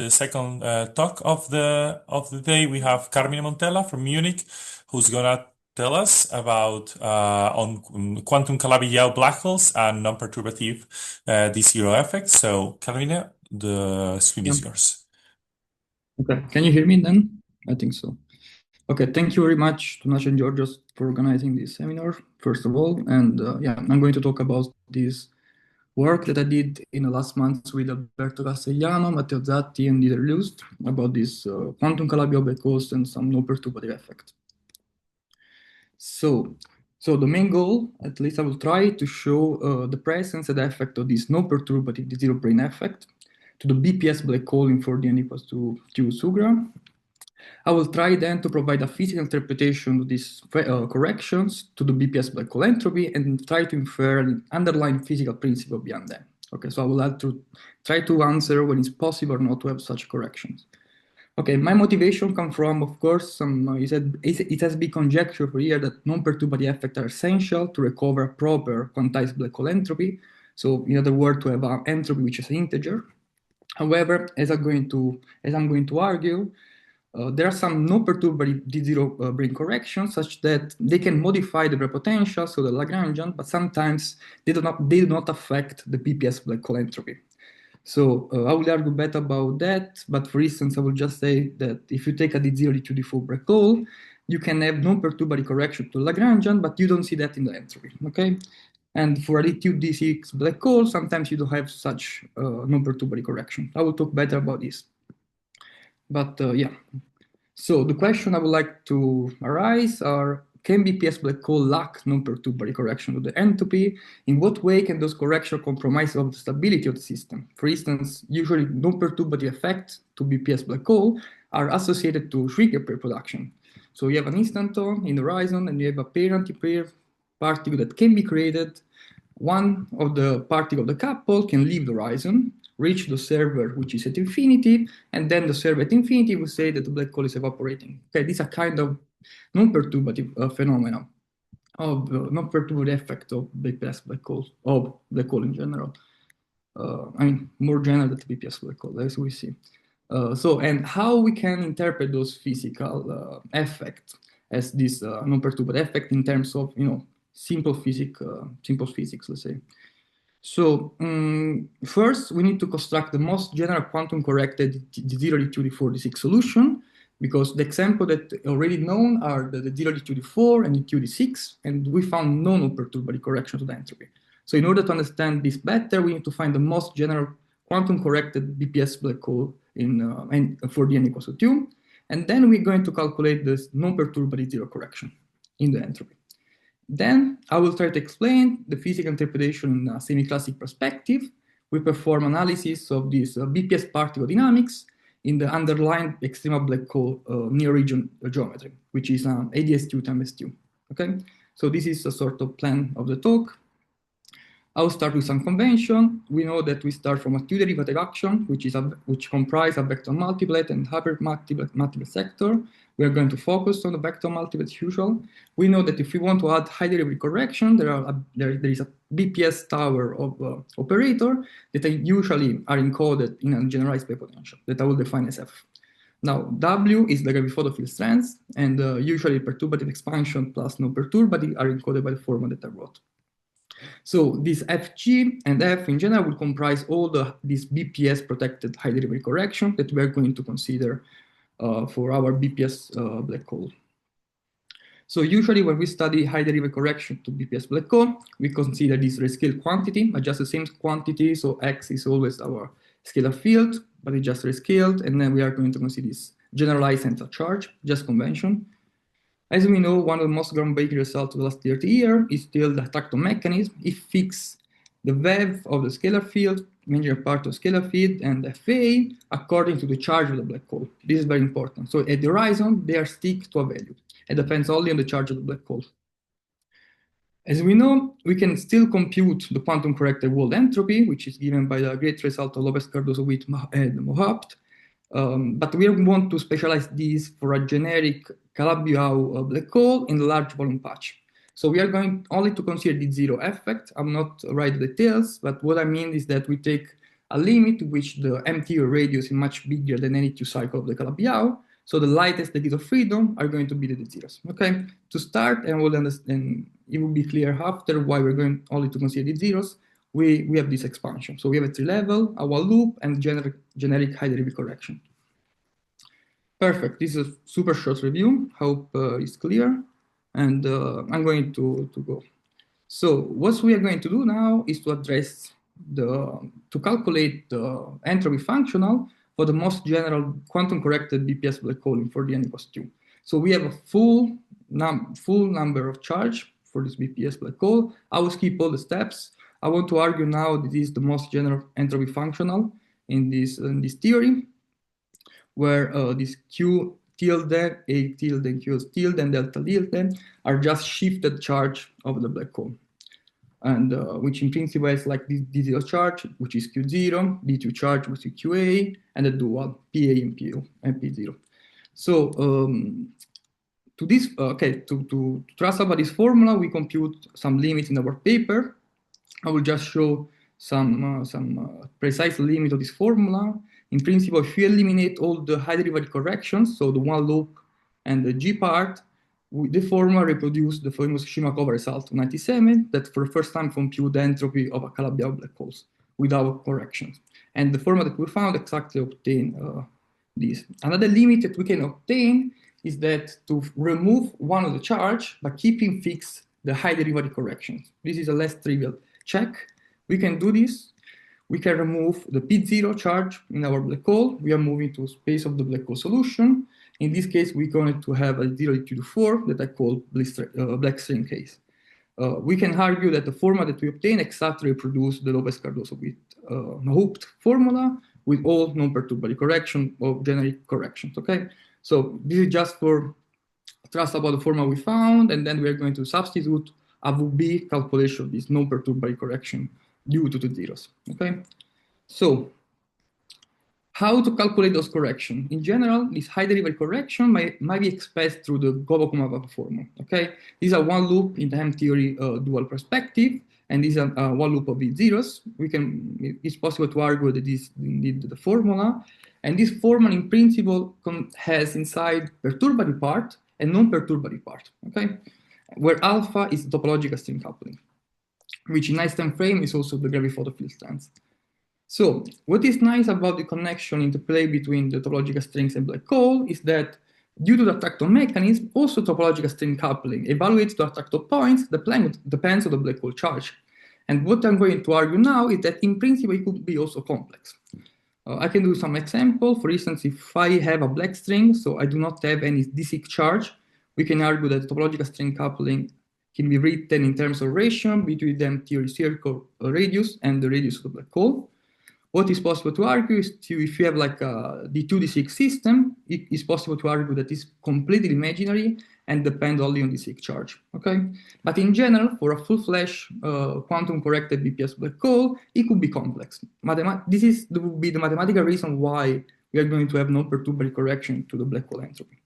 the second talk of the day. We have Carmine Montella from Munich, who's gonna tell us about on quantum Calabi-Yau black holes and non-perturbative D0 effects. So, Carmine, the screen is yours. Okay, can you hear me then? I think so. Okay, thank you very much to Nash and Georgios for organizing this seminar, first of all. And yeah, I'm going to talk about this work that I did in the last months with Alberto Castellano, Matteo Zatti, and Dieter Lust about this quantum Calabi-Yau black holes and some non-perturbative effect. So the main goal, at least I will try to show the presence and the effect of this non-perturbative D0-brane effect to the BPS black hole in 4D n equals to 2 Sugra. I will try then to provide a physical interpretation of these corrections to the BPS black hole entropy and try to infer an underlying physical principle beyond them. Okay, so I will have to try to answer when it's possible or not to have such corrections. Okay, my motivation comes from, of course, it has been conjectured for years that non-perturbative effects are essential to recover proper quantized black hole entropy. So, in other words, to have an entropy which is an integer. However, as I'm going to argue, there are some non-perturbative D0-brane corrections such that they can modify the potential, so the Lagrangian, but sometimes they do not affect the BPS black hole entropy. So I will argue better about that, but for instance, I will just say that if you take a D0 D2D4 black hole, you can have non-perturbative correction to Lagrangian, but you don't see that in the entropy, okay? And for a D2D6 black hole, sometimes you don't have such non-perturbative correction. I will talk better about this. But yeah, so the question I would like to arise are, can BPS black hole lack non-perturbative correction to the entropy? In what way can those corrections compromise the stability of the system? For instance, usually non-perturbative effects to BPS black hole are associated to Schwinger pair production. So you have an instanton in the horizon and you have a pair-antipair particle that can be created. One of the particles of the couple can leave the horizon, reach the server, which is at infinity, and then the server at infinity will say that the black hole is evaporating. Okay, this is a kind of non-perturbative phenomenon of non-perturbative effect of BPS black holes, of black hole in general. I mean, more general than BPS black hole, as we see. And how we can interpret those physical effects as this non-perturbative effect in terms of, simple physics, let's say. So first, we need to construct the most general quantum-corrected D0 D2D4 D6 solution, because the example that already known are the D0 D2D4 and D2D6, and we found no non-perturbative correction to the entropy. So in order to understand this better, we need to find the most general quantum-corrected BPS black hole for d n equals to 2, and then we're going to calculate this non-perturbative zero correction in the entropy. Then I will try to explain the physical interpretation in a semi-classical perspective. We perform analysis of this BPS particle dynamics in the underlying extremal black hole near region geometry, which is ADS2 times S2. Okay, so this is a sort of plan of the talk. I'll start with some convention. We know that we start from a two derivative action, which comprise a vector multiplet and hyper multiplet sector. We are going to focus on the vector multiplet as usual. We know that if we want to add high derivative correction, there is a BPS tower of operator that usually are encoded in a generalized P potential that I will define as F. Now, W is the gravity field strength, and usually perturbative expansion plus non-perturbative are encoded by the formula that I wrote. So this Fg and F in general will comprise all this BPS protected high derivative correction that we are going to consider for our BPS black hole. So usually when we study high derivative correction to BPS black hole, we consider this rescaled quantity, just the same quantity. So X is always our scalar field, but it's just rescaled. And then we are going to consider this generalized central charge, just convention. As we know, one of the most groundbreaking results of the last 30 years is still the attractor mechanism. It fixes the wave of the scalar field, major part of scalar field, and Fa according to the charge of the black hole. This is very important. So at the horizon, they are stick to a value. It depends only on the charge of the black hole. As we know, we can still compute the quantum-corrected world entropy, which is given by the great result of Lopez-Cardoso with and Mohabt. But we want to specialize this for a generic Calabi-Yau black hole in the large volume patch. So we are going only to consider the zero effect. I'm not writing the details, but what I mean is that we take a limit which the MTU radius is much bigger than any two cycle of the Calabi-Yau. So the lightest degrees of freedom are going to be the D0s. Okay, to start, and we'll understand, it will be clear after why we're going only to consider D0s. We have this expansion. So we have a tree level, a while loop, and generic high derivative correction. Perfect. This is a super short review. Hope it's clear. And I'm going to go. So what we are going to do now is to address to calculate the entropy functional for the most general quantum corrected BPS black hole for the n equals 2. So we have a full number of charge for this BPS black hole. I will skip all the steps. I want to argue now that this is the most general entropy functional in this theory, where this Q tilde, A tilde, and Q tilde, and delta tilde are just shifted charge of the black hole. And which in principle is like this D0 charge, which is Q0, D2 charge, which is QA, and the dual PA and PO and P0. So to this, to trust about this formula, we compute some limits in our paper. I will just show some precise limit of this formula. In principle, if we eliminate all the high derivative corrections, so the one loop and the G part, the formula reproduced the famous Shimakova result of 97 that for the first time compute the entropy of a Calabi-Yau black holes without corrections. And the formula that we found exactly obtain this. Another limit that we can obtain is that to remove one of the charge by keeping fixed the high derivative corrections. This is a less trivial check. We can do this. We can remove the P0 charge in our black hole. We are moving to space of the black hole solution. In this case, we're going to have a 0 to 4 that I call black string case. We can argue that the formula that we obtain exactly reproduces the Lopez-Cardoso with hooped formula with all non-perturbative correction or generic corrections, okay? So this is just for trust about the formula we found, and then we're going to substitute a VB calculation of this non-perturbative correction due to the zeros, okay? So how to calculate those corrections? In general, this high derivative correction might be expressed through the Gobo-Kumaba formula, okay? These are one loop in the M theory dual perspective, and these are one loop of the zeros. It's possible to argue that this is indeed the formula, and this formula in principle has inside perturbative part and non-perturbative part, okay? Where alpha is topological string coupling, which in Einstein frame is also the gravity photofield stance. So what is nice about the connection interplay between the topological strings and black hole is that due to the attractor mechanism, also topological string coupling evaluates the attractor points depends on the black hole charge. And what I'm going to argue now is that in principle it could be also complex. I can do some example. For instance, if I have a black string, so I do not have any D6 charge, we can argue that topological string coupling can be written in terms of ratio between the theory circle radius and the radius of the black hole. What is possible to argue is if you have like a D2-D6 system, it is possible to argue that it's completely imaginary and depends only on D6 charge, okay? But in general, for a full-fledged quantum-corrected BPS black hole, it could be complex. This would be the mathematical reason why we are going to have non-perturbatory correction to the black hole entropy.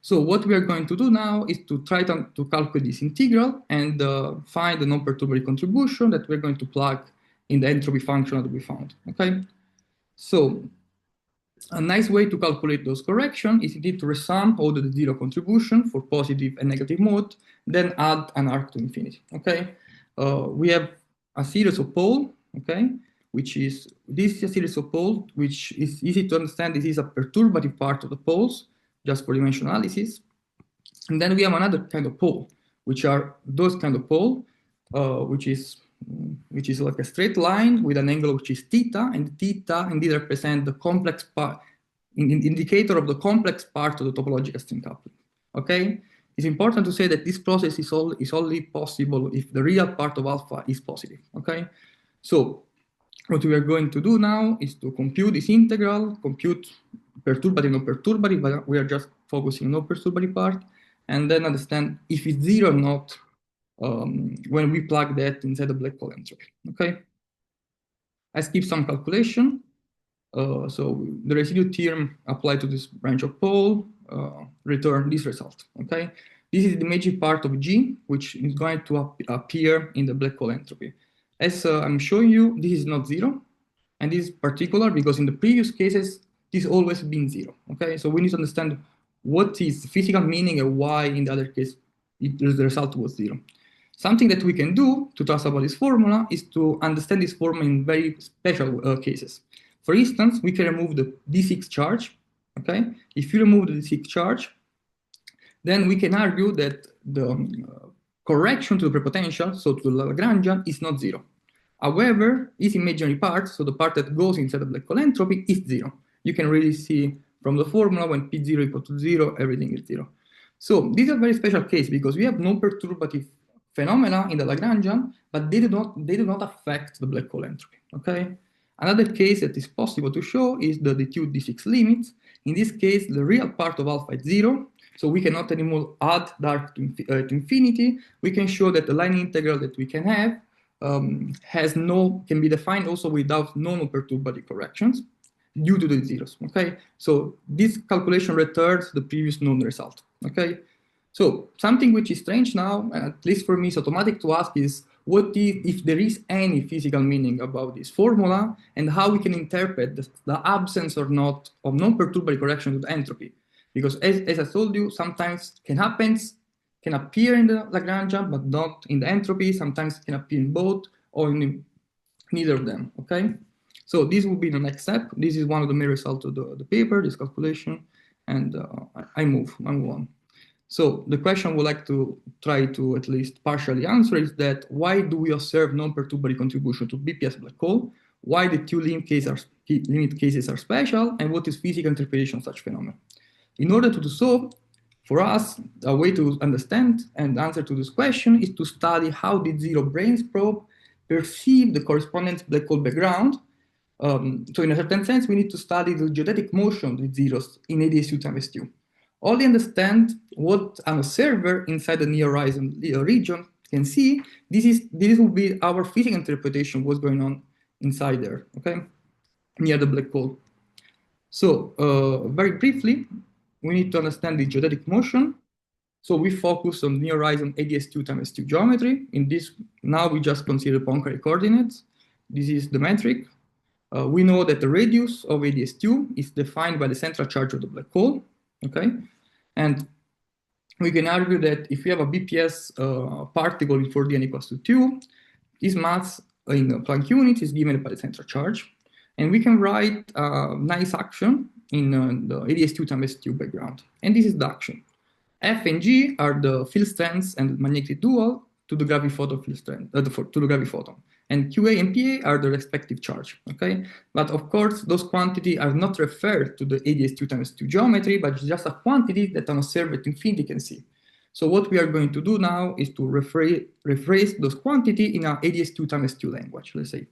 So what we are going to do now is to try to calculate this integral and find the non-perturbatory contribution that we're going to plug in the entropy function that we found, okay? So a nice way to calculate those corrections is indeed to resum all the zero contribution for positive and negative mode, then add an arc to infinity, okay? We have a series of poles, okay? This is a series of poles, which is easy to understand. This is a perturbative part of the poles, just for dimension analysis. And then we have another kind of pole, which are those kind of pole, which is like a straight line with an angle which is theta, and theta indeed represent the complex part, indicator of the complex part of the topological string coupling. Okay, it's important to say that this process is only possible if the real part of alpha is positive. Okay, so what we are going to do now is to compute this integral, compute perturbative, non-perturbative, but we are just focusing on non-perturbative part, and then understand if it's zero or not when we plug that inside the black hole entropy, okay? I skip some calculation. So the residue theorem applied to this branch of pole return this result, okay? This is the magic part of G, which is going to appear in the black hole entropy. As I'm showing you, this is not zero. And this is particular because in the previous cases, this always been 0, okay? So we need to understand what is the physical meaning and why in the other case, the result was 0. Something that we can do to trust about this formula is to understand this formula in very special cases. For instance, we can remove the D6 charge, okay? If you remove the D6 charge, then we can argue that the correction to the prepotential, so to the Lagrangian, is not 0. However, its imaginary part, so the part that goes inside the black hole entropy, is 0. You can really see from the formula when P0 equal to 0, everything is 0. So this is a very special case because we have non-perturbative phenomena in the Lagrangian, but they do not affect the black hole entropy, okay? Another case that is possible to show is the D2 D6 limits. In this case, the real part of alpha is 0, so we cannot anymore add dark to infinity. We can show that the line integral that we can have can be defined also without non-perturbative corrections due to the zeros, okay? So this calculation returns the previous known result, okay? So something which is strange now, at least for me, it's automatic to ask is, what if there is any physical meaning about this formula and how we can interpret the absence or not of non-perturbative correction to the entropy? Because as I told you, sometimes can appear in the Lagrangian, but not in the entropy. Sometimes can appear in both or in neither of them, okay? So this will be the next step. This is one of the main results of the paper, this calculation, and I move on. So the question we'd like to try to at least partially answer is that why do we observe non-perturbative contribution to BPS black hole? Why the two limit cases are special, and what is physical interpretation of such phenomena? In order to do so, for us, a way to understand and answer to this question is to study how the D0-brane probe perceive the corresponding black hole background. So in a certain sense, we need to study the geodetic motion of the zeros in ADS2 times 2. Only understand what an observer inside the near horizon region can see. This will be our physical interpretation of what's going on inside there, okay, near the black hole. So very briefly, we need to understand the geodetic motion. So we focus on near horizon ADS2 times 2 geometry. In this, now we just consider Poincare coordinates. This is the metric. We know that the radius of ADS2 is defined by the central charge of the black hole, okay? And we can argue that if we have a BPS particle in 4D n equals to 2, its mass in Planck units is given by the central charge. And we can write a nice action in the ADS2 times 2 background. And this is the action. F and G are the field strengths and magnetic dual to the graviphoton field strength, to the graviphoton. And QA and PA are the respective charge, okay? But of course, those quantities are not referred to the ADS2 times 2 geometry, but just a quantity that an observer at infinity can see. So what we are going to do now is to rephrase those quantities in an ADS2 times 2 language, let's say.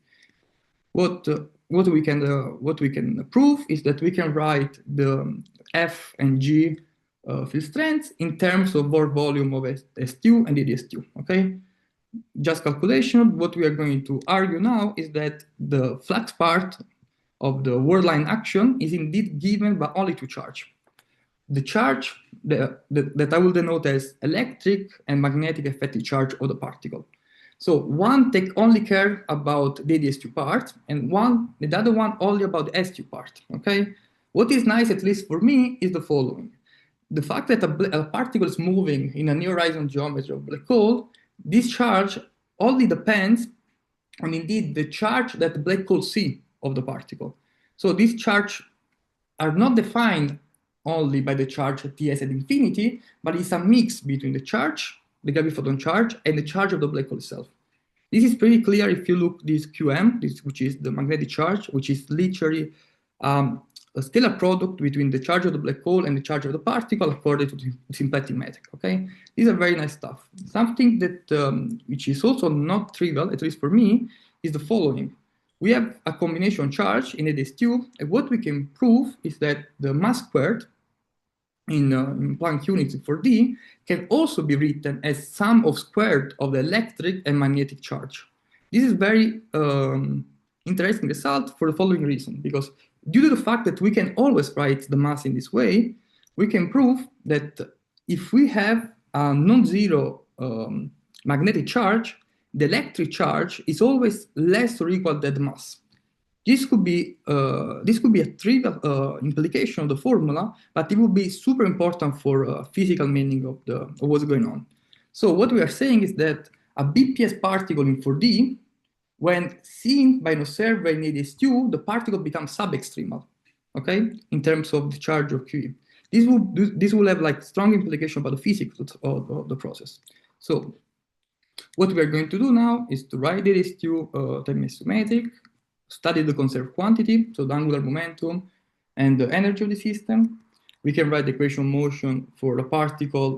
What we can prove is that we can write the F and G field strengths in terms of Bohr volume of S2 and ADS2, okay? Just calculation, what we are going to argue now is that the flux part of the worldline action is indeed given by only two charges. The charge that I will denote as electric and magnetic effective charge of the particle. So one only care about the ADS2 part, and the other one only about the S2 part, okay? What is nice, at least for me, is the following. The fact that a particle is moving in a near horizon geometry of black hole, this charge only depends on indeed the charge that the black hole sees of the particle. So these charges are not defined only by the charge at Ts at infinity, but it's a mix between the charge, the graviphoton charge, and the charge of the black hole itself. This is pretty clear if you look this QM, which is the magnetic charge, which is literally a scalar product between the charge of the black hole and the charge of the particle according to the symplectic metric, okay? These are very nice stuff. Something that, which is also not trivial, at least for me, is the following. We have a combination charge in ADS2, and what we can prove is that the mass squared in Planck units in 4D can also be written as sum of squared of the electric and magnetic charge. This is very interesting result for the following reason, because due to the fact that we can always write the mass in this way, we can prove that if we have a non-zero magnetic charge, the electric charge is always less or equal than the mass. This could be a trivial implication of the formula, but it would be super important for physical meaning of what's going on. So what we are saying is that a BPS particle in 4D, when seen by an observer in ADS2, the particle becomes sub-extremal, okay, in terms of the charge of QE. This will have like strong implication about the physics of the process. So what we are going to do now is to write ADS2 time-symmetric, study the conserved quantity, so the angular momentum and the energy of the system. We can write the equation of motion for the particle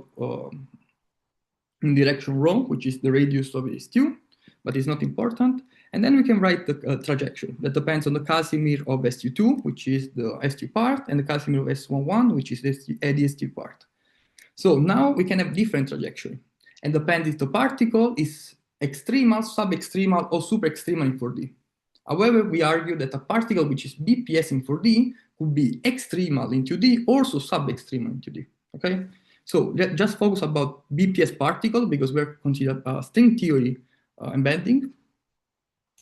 in direction rho, which is the radius of ADS2, but it's not important. And then we can write the trajectory that depends on the Casimir of SU2, which is the S2 part, and the Casimir of S11, which is the ADS2 part. So now we can have different trajectory, and depends if the particle is extremal, sub-extremal, or super-extremal in 4D. However, we argue that a particle which is BPS in 4D could be extremal in 2D, also sub-extremal in 2D, okay? So just focus about BPS particle because we're considered string theory embedding.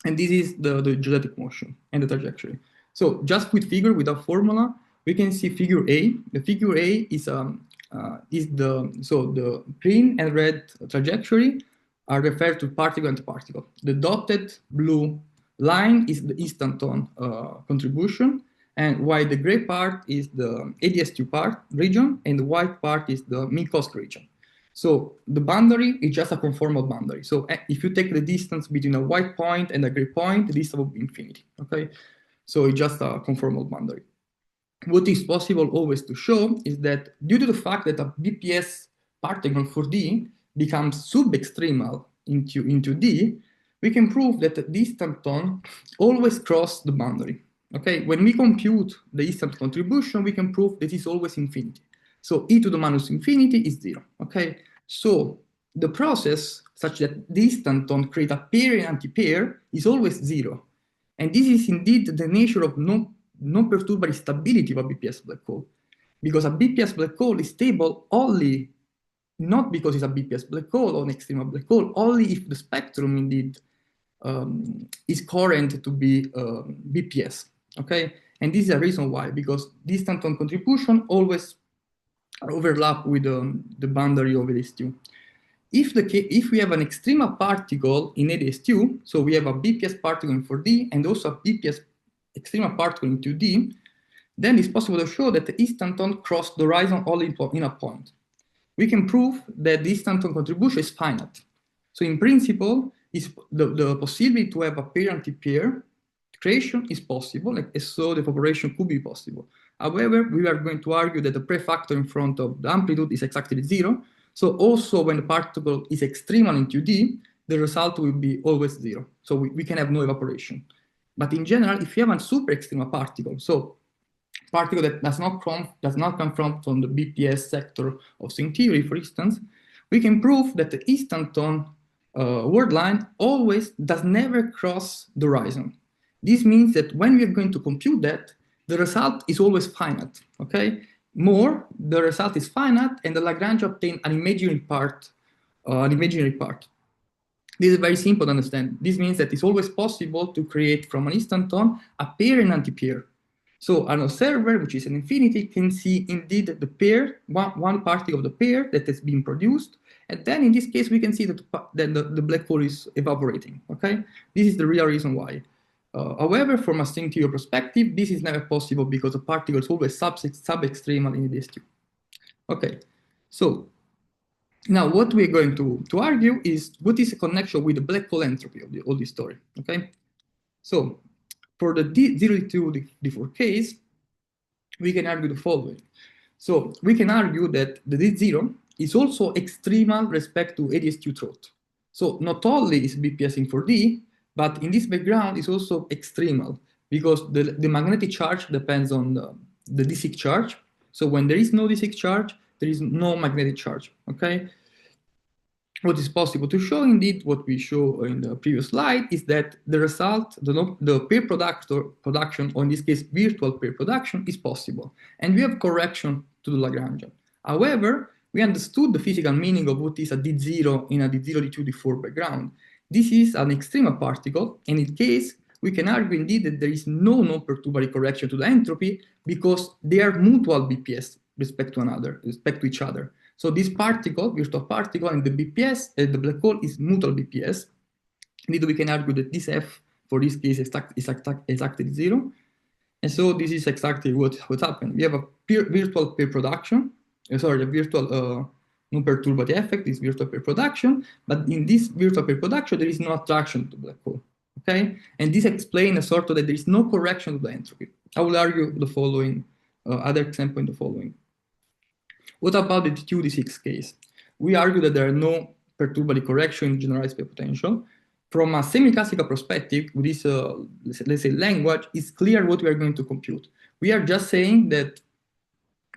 And this is the geodetic motion and the trajectory. So just with figure, without formula, we can see figure A. The figure A is the green and red trajectory are referred to particle and particle. The dotted blue line is the instanton contribution, and while the gray part is the ADS2 part region, and the white part is the Minkowski region. So the boundary is just a conformal boundary. So if you take the distance between a white point and a gray point, the distance will be infinity, okay? So it's just a conformal boundary. What is possible always to show is that due to the fact that a BPS particle 4D becomes sub-extremal into D, we can prove that the instanton always cross the boundary, okay? When we compute the instant contribution, we can prove that it's always infinity. So e to the minus infinity is 0, okay? So the process such that the instanton create a pair and anti-pair is always 0. And this is indeed the nature of non-perturbative stability of a BPS black hole. Because a BPS black hole is stable only, not because it's a BPS black hole or an extremal black hole, only if the spectrum indeed is current to be BPS, okay? And this is a reason why, because the instanton contribution always overlap with the boundary of ADS2. If we have an extremal particle in ADS2, so we have a BPS particle in 4D and also a BPS extremal particle in 2D, then it's possible to show that the instanton cross the horizon only in a point. We can prove that the instanton contribution is finite. So in principle, the possibility to have a pair-anti-pair creation is possible, and so the evaporation could be possible. However, we are going to argue that the prefactor in front of the amplitude is exactly 0. So also when the particle is extremal in 2D, the result will be always 0. So we can have no evaporation. But in general, if you have a super extremal particle, so particle that does not come from the BPS sector of string theory, for instance, we can prove that the instanton worldline always does never cross the horizon. This means that when we are going to compute that, the result is always finite, okay? More, the result is finite, and the Lagrange obtains an imaginary part. This is very simple to understand. This means that it's always possible to create from an instanton a pair and anti-pair. So an observer, which is an infinity, can see indeed the pair, one particle of the pair that has been produced, and then in this case we can see that the black hole is evaporating, okay? This is the real reason why. However, from a string theory perspective, this is never possible because the particle is always sub-extremal in ADS2. Okay, so now what we're going to argue is what is the connection with the black hole entropy of all this story, okay? So for the D0-D4 case, we can argue the following. So we can argue that the D0 is also extremal respect to ADS2 throat. So not only is BPS in 4D, but in this background is also extremal because the magnetic charge depends on the D6 charge. So when there is no D6 charge, there is no magnetic charge, okay? What is possible to show, indeed, what we show in the previous slide, is that the result, the pair production, or in this case, virtual pair production, is possible. And we have correction to the Lagrangian. However, we understood the physical meaning of what is a D0 in a D0, D2, D4 background. This is an extremal particle, and in case, we can argue indeed that there is no non-perturbatory correction to the entropy because they are mutual BPS respect to each other. So this particle, virtual particle, and the BPS, the black hole is mutual BPS. Indeed, we can argue that this F for this case is exactly zero. And so this is exactly what happened. We have a virtual pair production, a virtual non-perturbative effect is virtual pair production, but in this virtual pair production, there is no attraction to black hole, okay? And this explains sort of that there is no correction to the entropy. I will argue the following, other example in the following. What about the D2-D6 case? We argue that there are no perturbatory correction in generalized pair potential. From a semiclassical perspective, with this, let's say, language, it's clear what we are going to compute. We are just saying that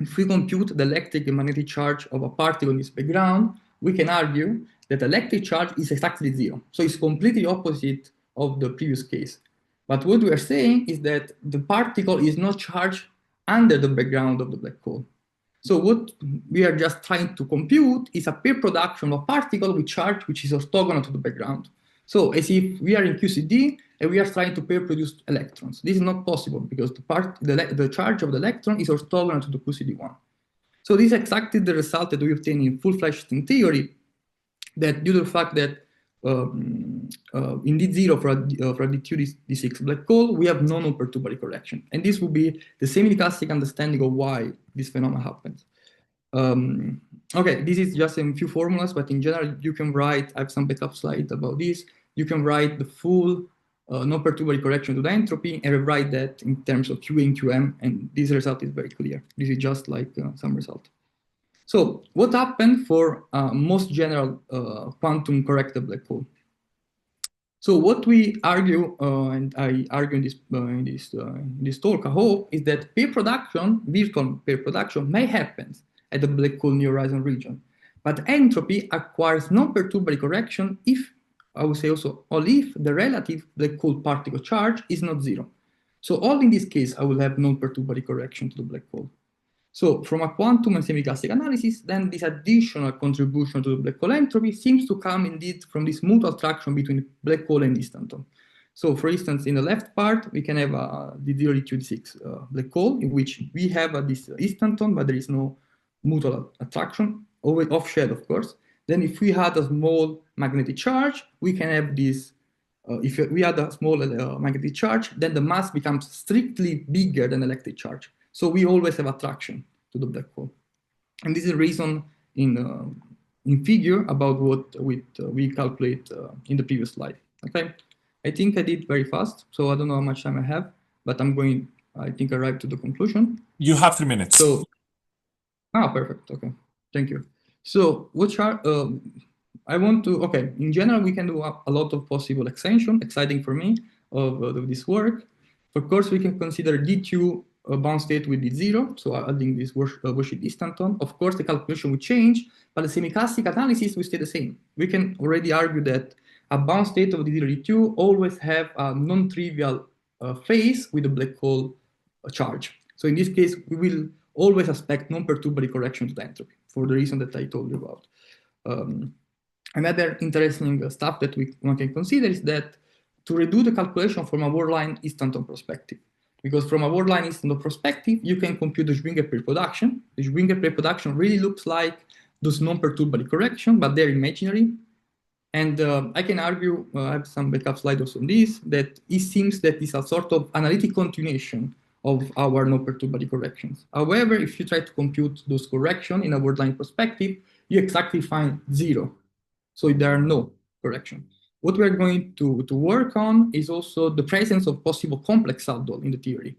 if we compute the electric and magnetic charge of a particle in this background, we can argue that the electric charge is exactly zero. So it's completely opposite of the previous case. But what we are saying is that the particle is not charged under the background of the black hole. So what we are just trying to compute is a pair production of particle with charge which is orthogonal to the background. So as if we are in QCD and we are trying to pair produce electrons. This is not possible because the charge of the electron is orthogonal to the QCD1. So this is exactly the result that we obtain in full-fledged string theory, that due to the fact that in D0 for a D2-D6 black hole, we have no non-perturbatory correction. And this would be the semi-classic understanding of why this phenomenon happens. Okay, this is just a few formulas, but in general, you can write, I have some backup slides about this, you can write the full non-perturbatory correction to the entropy and rewrite that in terms of QA and QM, and this result is very clear. This is just like some result. So what happened for most general quantum corrected black hole? So what we argue, and I argue in this talk, I hope, is that pair production, virtual pair production, may happen at the black hole near horizon region, but entropy acquires non-perturbatory correction if, I would say also, only if the relative black hole particle charge is not zero. So all in this case, I will have non-perturbatory correction to the black hole. So from a quantum and semi-classic analysis, then this additional contribution to the black hole entropy seems to come indeed from this mutual attraction between black hole and instanton. So for instance, in the left part, we can have a D0-D6 black hole in which we have this instanton, but there is no mutual attraction, always off-shed, of course. Then if we had a small magnetic charge, we can have this, if we had a small magnetic charge, then the mass becomes strictly bigger than electric charge. So we always have attraction to the black hole. And this is the reason in figure about what we calculate in the previous slide, okay? I think I did very fast, so I don't know how much time I have, but I think I arrived to the conclusion. You have 3 minutes. So, perfect, okay, thank you. So which are, in general, we can do a lot of possible extension, exciting for me, of this work. Of course, we can consider D2 bound state with D0, so adding this Worship instanton. Of course, the calculation will change, but the semi-classic analysis will stay the same. We can already argue that a bound state of D0 D2 always have a non-trivial phase with a black hole charge. So in this case, we will always expect non-perturbatory correction to the entropy for the reason that I told you about. Another interesting stuff that one can consider is that to redo the calculation from a worldline instanton perspective. Because from a worldline instanton perspective, you can compute the Schwinger pair production. The Schwinger pair production really looks like those non-perturbatory correction, but they're imaginary. And I can argue, I have some backup slides also on this, that it seems that it's a sort of analytic continuation of our non-perturbatory corrections. However, if you try to compute those corrections in a worldline perspective, you exactly find zero. So there are no corrections. What we're going to work on is also the presence of possible complex subdot in the theory.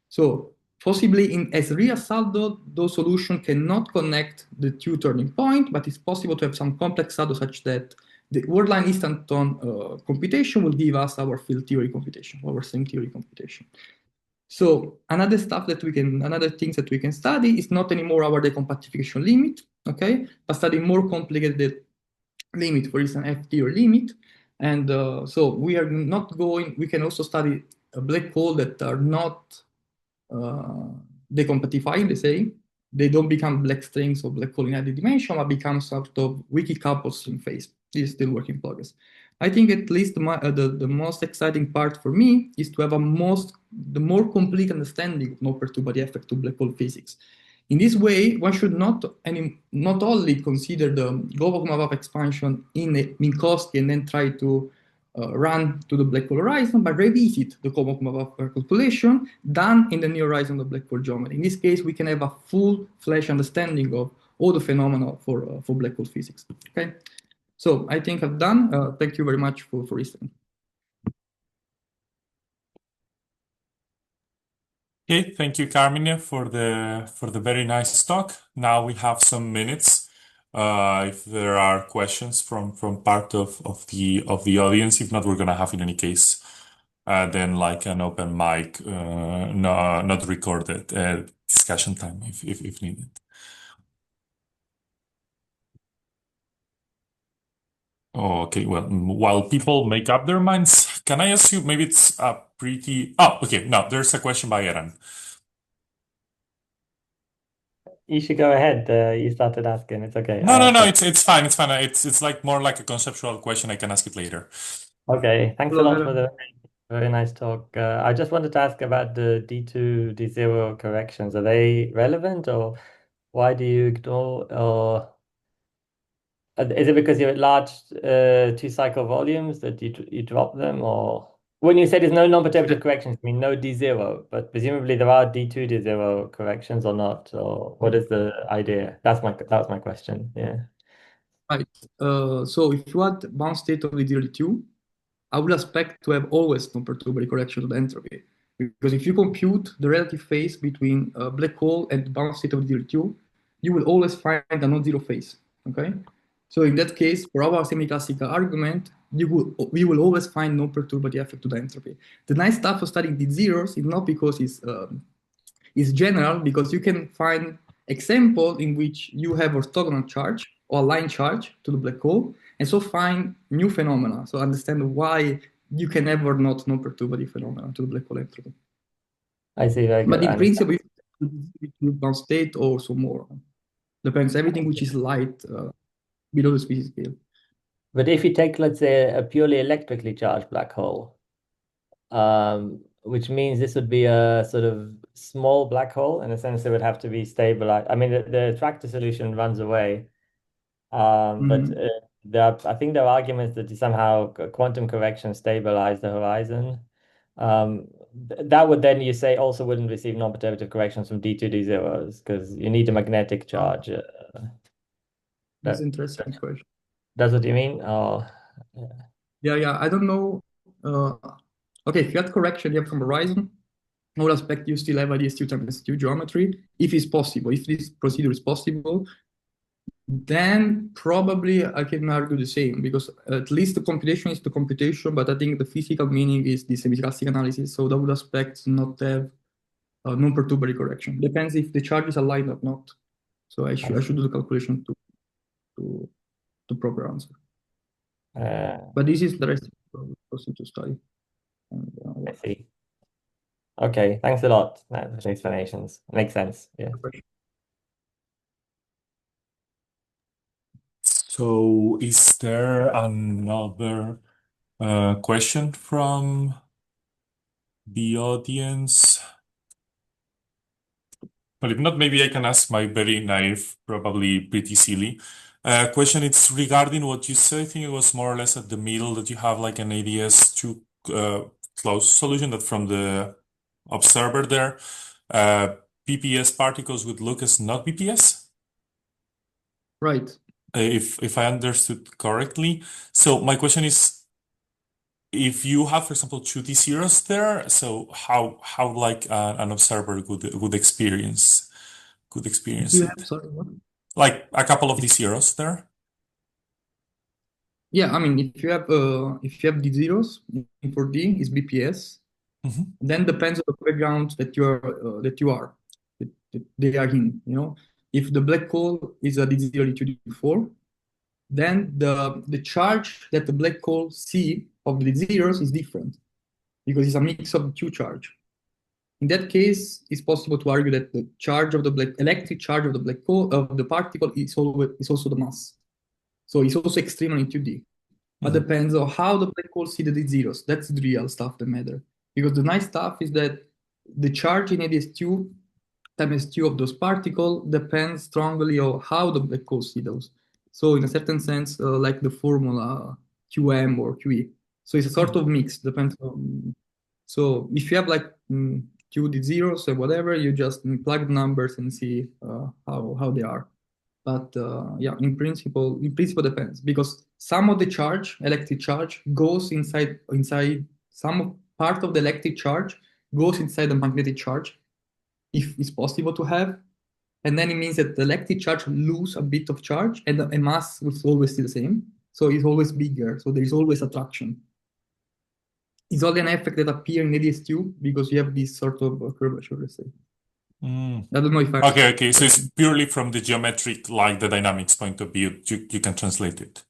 So possibly as real subdot, those solutions cannot connect the two turning point, but it's possible to have some complex subdot such that the worldline instanton computation will give us our field theory computation, our string theory computation. So another things that we can study is not anymore our decompactification limit, okay, but study more complicated limit, for instance, F-theory limit. And so we are not going, we can also study a black hole that are not decompactified, they say. They don't become black strings or black hole in any dimension, but become sort of wiki coupled string phase. This is still work in progress. I think at least the most exciting part for me is to have the more complete understanding of non-perturbative effect to black hole physics. In this way, one should not only consider the global Kummer expansion in Minkowski and then try to run to the black hole horizon, but revisit the Kummer calculation done in the near horizon of black hole geometry. In this case, we can have a full-fledged understanding of all the phenomena for black hole physics. Okay. So I think I've done. Thank you very much for listening. Okay, thank you, Carmine, for the very nice talk. Now we have some minutes. If there are questions from part of the audience, if not, we're gonna have in any case then like an open mic, not recorded discussion time if needed. Okay, well, while people make up their minds, can I ask you, maybe it's a pretty... Oh, okay, no, there's a question by Eran. You should go ahead. You started asking. It's okay. No, it's fine. It's fine. It's like more like a conceptual question. I can ask it later. Okay, thanks a lot for the very nice talk. I just wanted to ask about the D2, D0 corrections. Are they relevant, or why do you ignore, or is it because you're at large two-cycle volumes that you drop them, or when you say there's no non-perturbative corrections, I mean no D0, but presumably there are D2, D0 corrections or not, or what is the idea? That was my question. Yeah. Right. So if you had bound state of the D02, I would expect to have always non-perturbatory correction to the entropy. Because if you compute the relative phase between a black hole and the bound state of the D02, you will always find a non-zero phase. Okay. So in that case, for our semiclassical argument, we will always find non-perturbative effect to the entropy. The nice stuff of studying D0s is not because it's general, because you can find example in which you have orthogonal charge or line charge to the black hole, and so find new phenomena. So understand why you can never not non-perturbative phenomena to the black hole entropy. I see, very good. But in principle, you bound state or some more. Depends, everything which is light below the species scale. But if you take, let's say, a purely electrically charged black hole, which means this would be a sort of small black hole, in a sense it would have to be stabilized. I mean, the attractor solution runs away, but I think there are arguments that somehow quantum correction stabilize the horizon. That would then, you say, also wouldn't receive non-perturbative corrections from D2, D0s, because you need a magnetic charge. That's an interesting question. That's what you mean? Oh, yeah. I don't know. Okay, if you had correction, you have from horizon, I would expect you still have a DS2 times S2 geometry, if it's possible. If this procedure is possible, then probably I can argue the same, because at least the computation is the computation, but I think the physical meaning is the semiclassical analysis, so that would expect not to have non-perturbatory correction. Depends if the charges are aligned or not. So I should do the calculation to proper answer. But this is the rest of the process to study. I see. Okay, thanks a lot for the explanations. Makes sense. Yeah. So is there another question from the audience? Well, if not, maybe I can ask my very naive, probably pretty silly question. It's regarding what you said. I think it was more or less at the middle that you have like an ADS2 closed solution that from the observer there, BPS particles would look as not BPS. Right. If I understood correctly. So my question is, if you have, for example, two D0s there, so how like an observer would experience it? Sorry, what? Like a couple of D0s there? Yeah, I mean, if you have D0s in 4D, is BPS. Then depends on the background that they are in. You know, if the black hole is a D0 D2 D4, then the charge that the black hole see of the D0s is different, because it's a mix of the two charge. In that case, it's possible to argue that the charge of the electric charge of the black hole of the particle is also the mass. So it's also extremely in 2D. but depends on how the black hole see the D0s. That's the real stuff that matter. Because the nice stuff is that the charge in ADS2 times S2 of those particles depends strongly on how the black hole see those. So in a certain sense, like the formula QM or QE. So it's a sort of mix, depends on. So if you have like two D0s or whatever, you just plug the numbers and see how they are. But yeah, in principle depends, because some of the charge, electric charge, goes inside some part of the electric charge goes inside the magnetic charge, if it's possible to have. And then it means that the electric charge lose a bit of charge and the mass will always stay the same. So it's always bigger. So there is always attraction. It's only an effect that appears in ADS2 because you have this sort of curvature, let's say. I don't know if I... Okay. So it's purely from the geometric, like the dynamics point of view, you can translate it.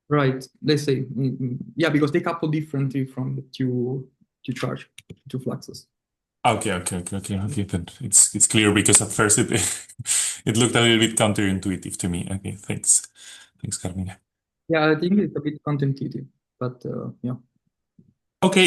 Right. Let's say, yeah, because they couple differently from the two charge, two fluxes. Okay. Then it's clear, because at first it looked a little bit counterintuitive to me. Okay, thanks, Carmine. Yeah, I think it's a bit counterintuitive, but yeah. Okay.